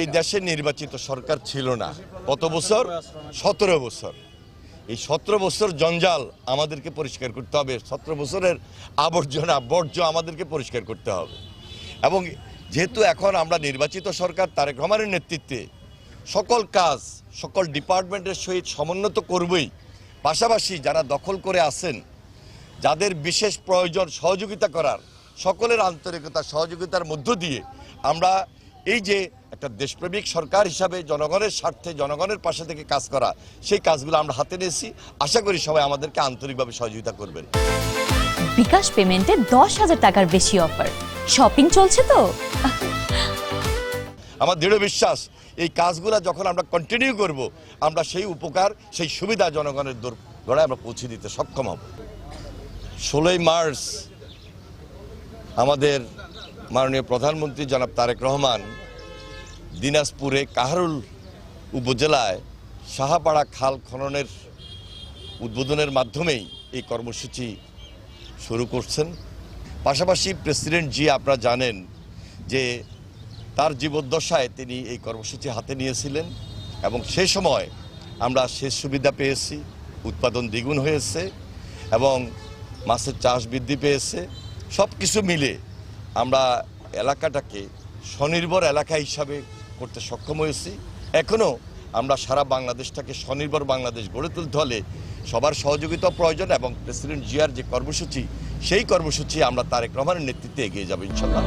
এই দেশে নির্বাচিত সরকার ছিল না কত বছর? 17 বছর। এই 17 বছর জঞ্জাল আমাদেরকে পরিষ্কার করতে হবে, 17 বছরের আবর্জনা বর্জ্য আমাদেরকে পরিষ্কার করতে হবে। এবং যেহেতু এখন আমরা নির্বাচিত সরকার, তারেক রহমানের নেতৃত্বে সকল কাজ সকল ডিপার্টমেন্টের সহিত সমন্বিত করবই। পাশাপাশি যারা দখল করে আছেন, যাদের বিশেষ প্রয়োজন সহযোগিতা করার, সকলের আন্তরিকতা সহযোগিতার মধ্য দিয়ে আমরা এই যে একটা দেশপ্রেমিক সরকার হিসাবে জনগণের স্বার্থে জনগণের পাশে থেকে কাজ করা, সেই কাজগুলো আমরা হাতে নিয়েছি। আশা করি সবাই আমাদেরকে আন্তরিকভাবে সহযোগিতা করবেন। বিকাশ পেমেন্টে 10,000 টাকার বেশি অফার, শপিং চলছে তো। আমার দৃঢ় বিশ্বাস এই কাজগুলো যখন আমরা কন্টিনিউ করব, আমরা সেই উপকার সেই সুবিধা জনগণের গড়ায় আমরা পৌঁছে দিতে সক্ষম হব। 16ই মার্চ আমাদের মাননীয় প্রধানমন্ত্রী জনাব তারেক রহমান দিনাজপুরে কাহারুল উপজেলায় সাহাপাড়া খাল খননের উদ্বোধনের মাধ্যমেই এই কর্মসূচি শুরু করছেন। পাশাপাশি প্রেসিডেন্ট জি, আপনারা জানেন যে তার জীবদ্দশায় তিনি এই কর্মসূচি হাতে নিয়েছিলেন এবং সেই সময় আমরা সেচ সুবিধা পেয়েছি, উৎপাদন দ্বিগুণ হয়েছে এবং মাছের চাষ বৃদ্ধি পেয়েছে। সব কিছু মিলে আমরা এলাকাটাকে স্বনির্ভর এলাকা হিসাবে করতে সক্ষম হয়েছি। এখনও আমরা সারা বাংলাদেশটাকে স্বনির্ভর বাংলাদেশ গড়ে তুলতে হলে সবার সহযোগিতা প্রয়োজন এবং প্রেসিডেন্ট জিয়ার যে কর্মসূচি, সেই কর্মসূচি আমরা তারেক রহমানের নেতৃত্বে এগিয়ে যাব ইনশাল্লাহ।